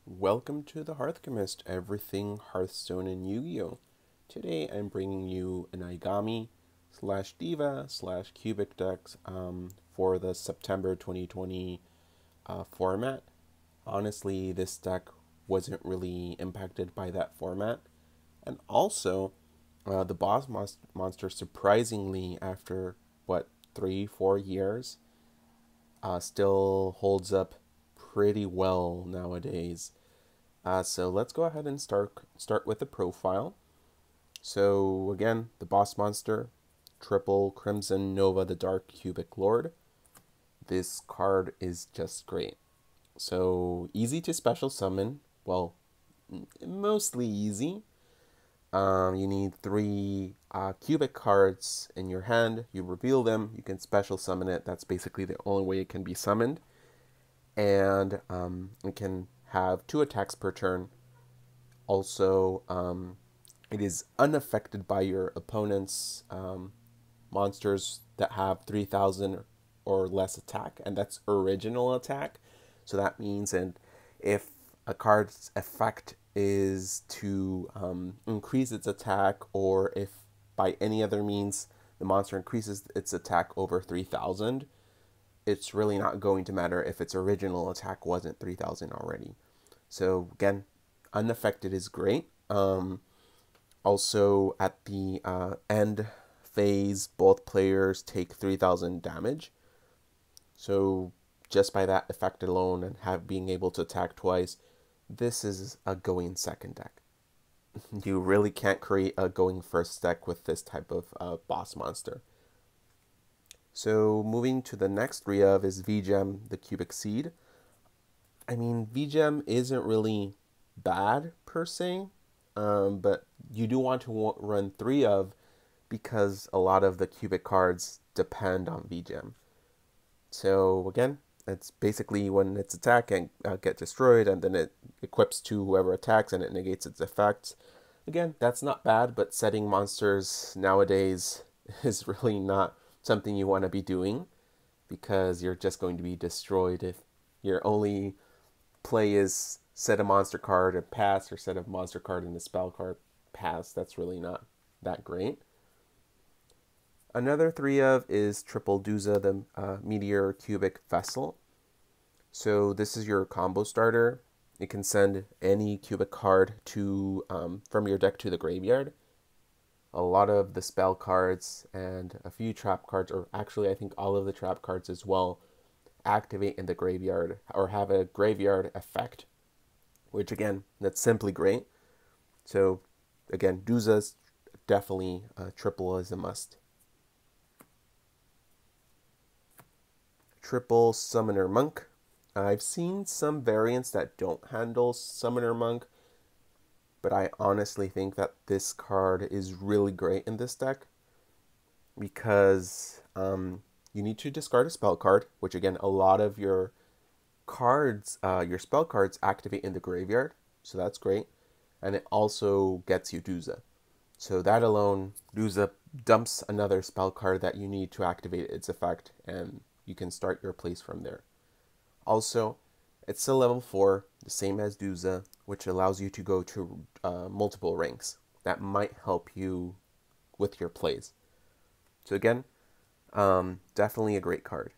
Welcome to the Hearthchemist, everything Hearthstone and Yu-Gi-Oh! Today I'm bringing you an Aigami slash Diva slash Cubic decks for the September 2020 format. Honestly, this deck wasn't really impacted by that format. And also, the monster, surprisingly, after what, 3-4 years, still holds up pretty well nowadays. So let's go ahead and start with the profile. So again, the boss monster, triple Crimson Nova, the Dark Cubic Lord. This card is just great. So easy to special summon. Well, mostly easy. You need three cubic cards in your hand. You reveal them. You can special summon it. That's basically the only way it can be summoned. And it can have 2 attacks per turn. Also, it is unaffected by your opponent's monsters that have 3,000 or less attack, and that's original attack. So that means, and if a card's effect is to increase its attack, or if by any other means the monster increases its attack over 3,000, it's really not going to matter if its original attack wasn't 3,000 already. So again, unaffected is great. Also, at the end phase, both players take 3,000 damage. So just by that effect alone and being able to attack twice, this is a going second deck. You really can't create a going first deck with this type of boss monster. So moving to the next 3 of is V-Gem, the Cubic Seed. I mean, V-Gem isn't really bad per se, but you do want to run 3 of because a lot of the cubic cards depend on V-Gem. So again, it's basically when its attack can get destroyed, and then it equips to whoever attacks and it negates its effects. Again, that's not bad, but setting monsters nowadays is really not something you want to be doing, because you're just going to be destroyed if your only play is set a monster card and pass, or set a monster card and a spell card, pass. That's really not that great. Another 3 of is triple Dusa, the Meteor Cubic Vessel. So this is your combo starter. It can send any cubic card to from your deck to the graveyard. A lot of the spell cards and a few trap cards, or actually I think all of the trap cards as well, activate in the graveyard or have a graveyard effect, which again, that's simply great. So again, Dusa's definitely triple is a must. Triple Summoner Monk. I've seen some variants that don't handle Summoner Monk, but I honestly think that this card is really great in this deck, because you need to discard a spell card, which again, a lot of your cards, your spell cards activate in the graveyard, so that's great. And it also gets you Dusa. So that alone, Dusa dumps another spell card that you need to activate its effect, and you can start your plays from there. Also, it's still level 4, the same as Dusa, which allows you to go to multiple ranks. That might help you with your plays. So again, definitely a great card.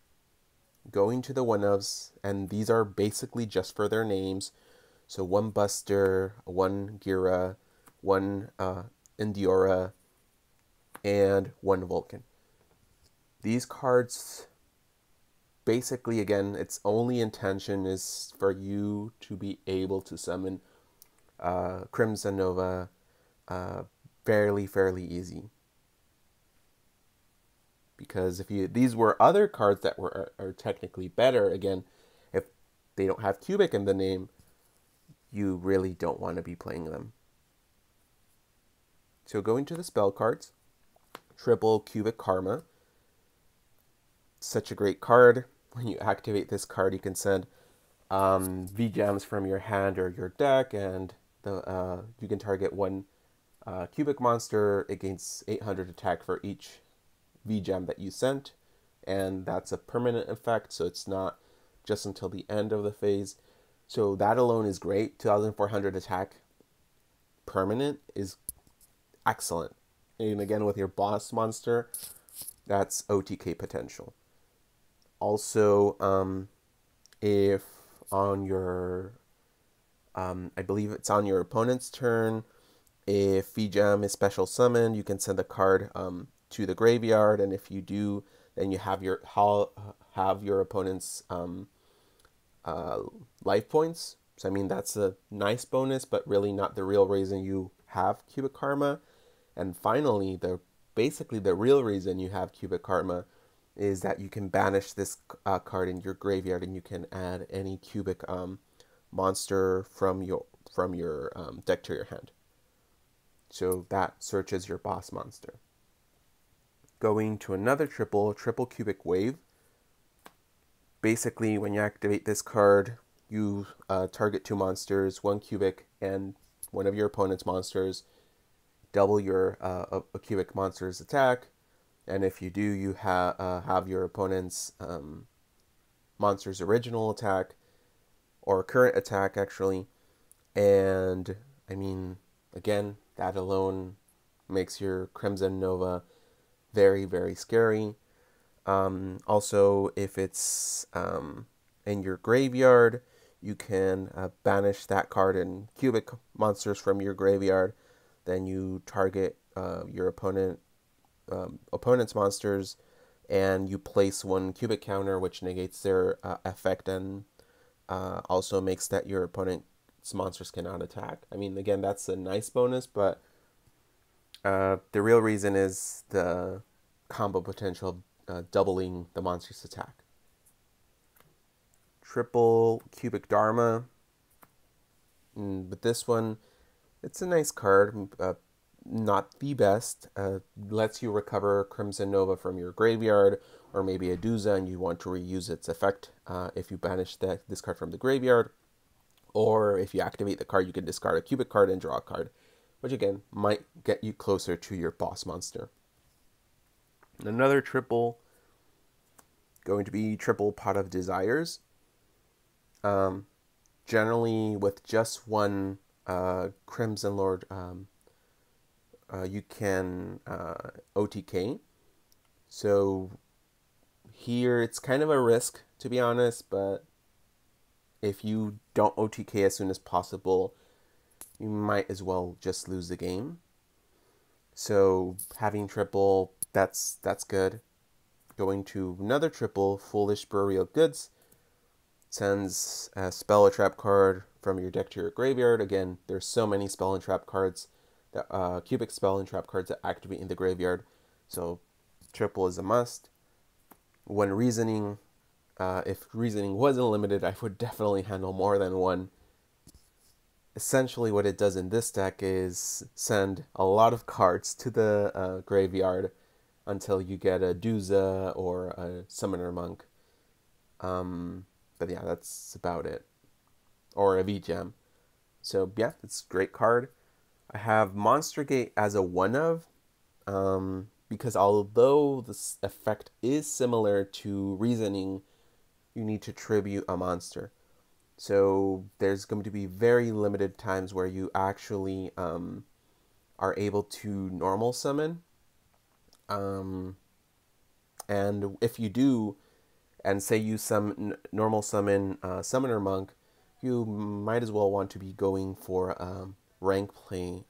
Going to the 1-ofs, and these are basically just for their names. So 1 Buster, 1 Gira, 1 Indiora, and 1 Vulcan. These cards, basically, again, its only intention is for you to be able to summon Crimson Nova fairly easy. Because if these were other cards that are technically better, again, if they don't have cubic in the name, you really don't want to be playing them. So going to the spell cards, triple Cubic Karma. Such a great card. When you activate this card, you can send V-Gems from your hand or your deck, and you can target 1 cubic monster. It gains 800 attack for each V-Gem that you sent, and that's a permanent effect, so it's not just until the end of the phase. So that alone is great. 2,400 attack permanent is excellent. And again, with your boss monster, that's OTK potential. Also, if on your, I believe it's on your opponent's turn, if Vijam is special summoned, you can send a card to the graveyard, and if you do, then you have your opponent's life points. So I mean that's a nice bonus, but really not the real reason you have cubic karma. And finally, basically the real reason you have cubic karma is that you can banish this card in your graveyard, and you can add any cubic monster from your deck to your hand. So that searches your boss monster. Going to another triple cubic wave. Basically, when you activate this card, you target 2 monsters, 1 cubic, and one of your opponent's monsters. Double your a cubic monster's attack, and if you do, you have your opponent's monster's original attack or current attack actually. And I mean, again, that alone makes your Crimson Nova very, very scary. Also, if it's in your graveyard, you can banish that card and cubic monsters from your graveyard. Then you target your opponent's monsters, and you place 1 cubic counter, which negates their effect, and also makes that your opponent's monsters cannot attack. I mean, again, that's a nice bonus, but the real reason is the combo potential of doubling the monster's attack. Triple cubic Dharma. But this one, it's a nice card, not the best. Lets you recover Crimson Nova from your graveyard, or maybe a Dusa and you want to reuse its effect if you banish this card from the graveyard. Or if you activate the card, you can discard a cubic card and draw a card, which again might get you closer to your boss monster. Another triple, going to be triple Pot of Desires. Generally, with just 1 Crimson Lord, you can OTK. So here it's kind of a risk, to be honest, but if you don't OTK as soon as possible, you might as well just lose the game. So having triple, that's good. Going to another triple, Foolish Burial Goods. Sends a spell or trap card from your deck to your graveyard. Again, there's so many spell and trap cards, that cubic spell and trap cards that activate in the graveyard. So triple is a must. When reasoning, if reasoning wasn't limited, I would definitely handle more than 1. Essentially what it does in this deck is send a lot of cards to the graveyard until you get a Dusa or a Summoner Monk. But yeah, that's about it. Or a V-Gem. So yeah, it's a great card. I have Monster Gate as a 1-of, because although this effect is similar to Reasoning, you need to tribute a monster. So there's going to be very limited times where you actually are able to normal summon. And if you do, and say you normal summon Summoner Monk, you might as well want to be going for rank play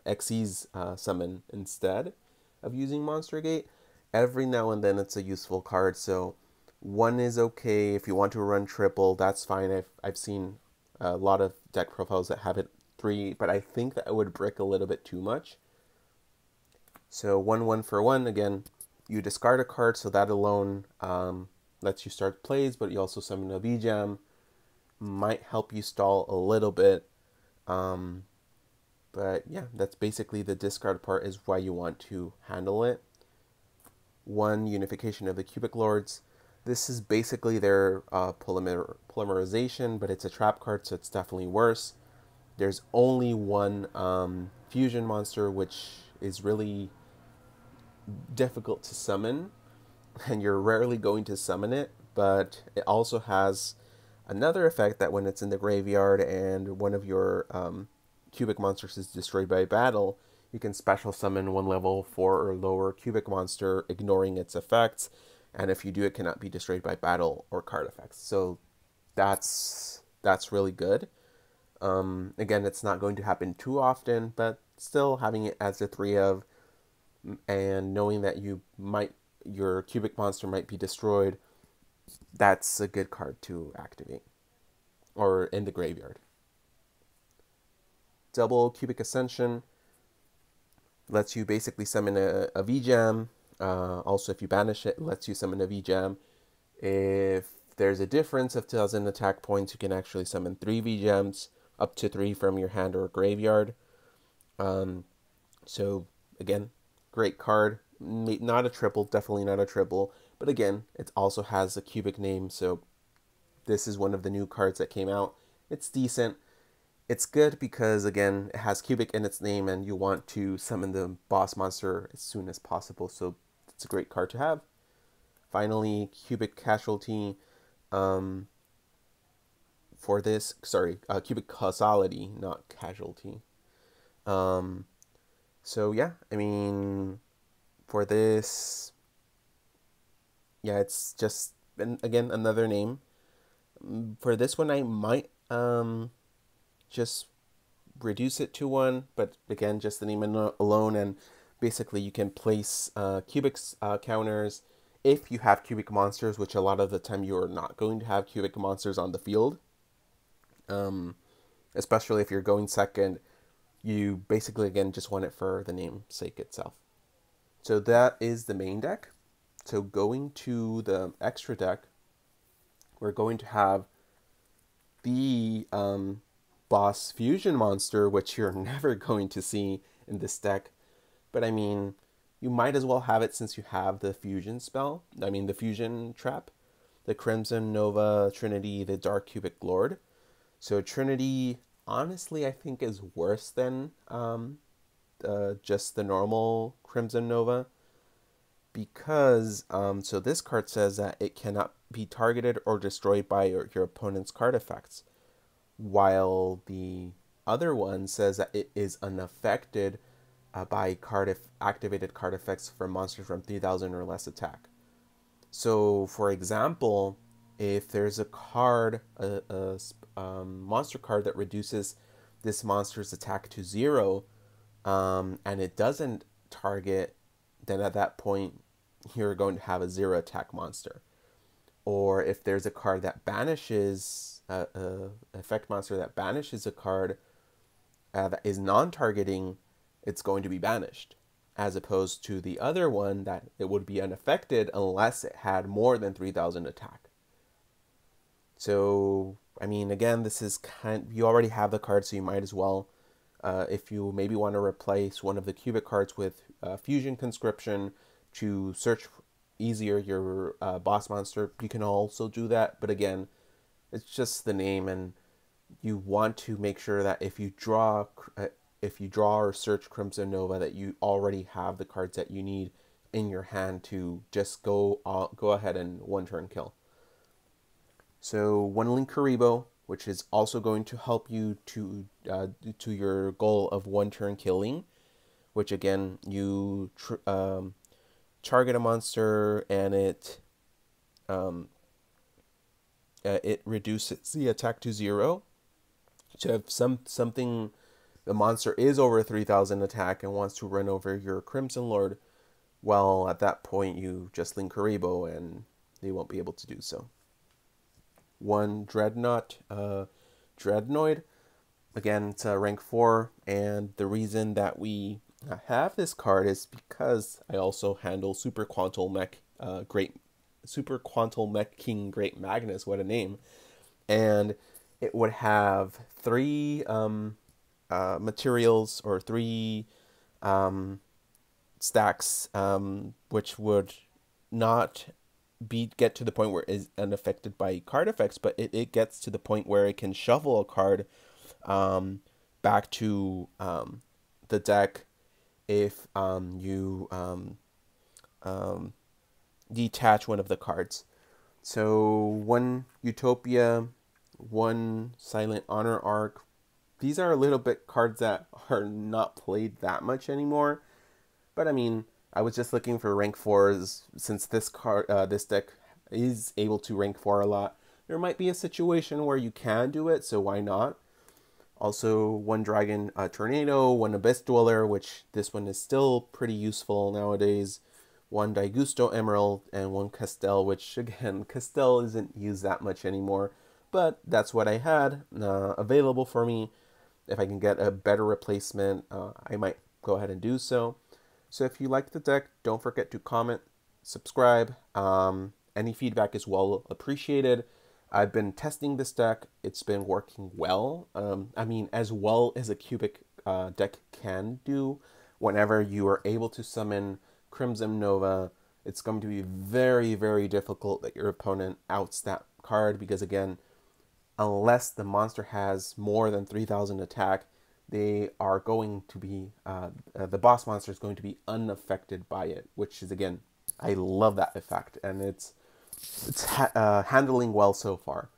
Xyz summon instead of using Monster Gate. Every now and then it's a useful card, so 1 is okay. If you want to run triple, that's fine. I've seen a lot of deck profiles that have it 3, but I think that would brick a little bit too much. So 1 for 1, again, you discard a card, so that alone lets you start plays, but you also summon a V-Jam. Might help you stall a little bit. But yeah, that's basically the discard part is why you want to handle it. 1, Unification of the Cubic Lords. This is basically their polymerization, but it's a trap card, so it's definitely worse. There's only 1 fusion monster, which is really difficult to summon, and you're rarely going to summon it, but it also has Another effect that when it's in the graveyard and one of your cubic monsters is destroyed by battle, you can special summon one level 4 or lower cubic monster, ignoring its effects. And if you do, it cannot be destroyed by battle or card effects. So that's really good. Again, it's not going to happen too often, but still having it as a 3 of, and knowing that your cubic monster might be destroyed, that's a good card to activate or in the graveyard. Double Cubic Ascension lets you basically summon a V-Gem. Also, if you banish it, it lets you summon a V-Gem. If there's a difference of 2,000 attack points, you can actually summon 3 V-Gems, up to 3 from your hand or graveyard. So, again, great card. Not a triple, definitely not a triple. But again, it also has a cubic name, so this is one of the new cards that came out. It's decent. It's good because, again, it has cubic in its name and you want to summon the boss monster as soon as possible, so it's a great card to have. Finally, cubic casualty. For this, cubic causality, not casualty. So yeah, I mean, for this, yeah, it's just, again, another name. For this one, I might just reduce it to 1, but again, just the name alone, and basically you can place cubic counters if you have cubic monsters, which a lot of the time you are not going to have cubic monsters on the field. Especially if you're going second, you basically, again, just want it for the namesake itself. So that is the main deck. So going to the extra deck, we're going to have the boss fusion monster, which you're never going to see in this deck. But I mean, you might as well have it since you have the fusion spell. I mean, the fusion trap. The Crimson Nova Trinity, the Dark Cubic Lord. So Trinity, honestly, I think is worse than just the normal Crimson Nova. Because, so this card says that it cannot be targeted or destroyed by your opponent's card effects. While the other one says that it is unaffected by activated card effects from monsters from 3,000 or less attack. So, for example, if there's a card, a monster card that reduces this monster's attack to 0, and it doesn't target, then at that point, you're going to have a 0 attack monster. Or if there's a card that banishes, effect monster that banishes a card that is non-targeting, it's going to be banished. As opposed to the other one that it would be unaffected unless it had more than 3,000 attack. So, I mean, again, this is you already have the card, so you might as well. If you maybe want to replace one of the cubic cards with Fusion Conscription to search easier your boss monster, you can also do that. But again, it's just the name, and you want to make sure that if you draw or search Crimson Nova, that you already have the cards that you need in your hand to just go ahead and one turn kill. So one Linkuriboh, which is also going to help you to your goal of one turn killing, which again you target a monster and it reduces the attack to 0. So if something the monster is over 3,000 attack and wants to run over your Crimson Lord, well, at that point you just Linkuriboh and they won't be able to do so. One Dreadnought, Dreadnoid. Again, it's a rank 4, and the reason that we have this card is because I also handle Super Quantal Mech King Great Magnus. What a name! And it would have 3 materials or 3 stacks, which would not get to the point where it is unaffected by card effects, but it gets to the point where it can shuffle a card back to the deck if you detach one of the cards. So one Utopia one Silent Honor Arc. These are a little bit cards that are not played that much anymore. But I mean, I was just looking for rank 4s since this deck is able to rank 4 a lot. There might be a situation where you can do it, so why not? Also, one Dragon Tornado, one Abyss Dweller, which this one is still pretty useful nowadays. One Daigusto Emerald, and one Castell, which again, Castell isn't used that much anymore. But that's what I had available for me. If I can get a better replacement, I might go ahead and do so. So if you like the deck, don't forget to comment, subscribe. Any feedback is well appreciated. I've been testing this deck. It's been working well. I mean, as well as a cubic deck can do. Whenever you are able to summon Crimson Nova, it's going to be very, very difficult that your opponent outs that card because, again, unless the monster has more than 3,000 attack, they are going to be, the boss monster is going to be unaffected by it, which is, again, I love that effect, and it's handling well so far.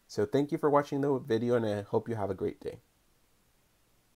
So thank you for watching the video, and I hope you have a great day.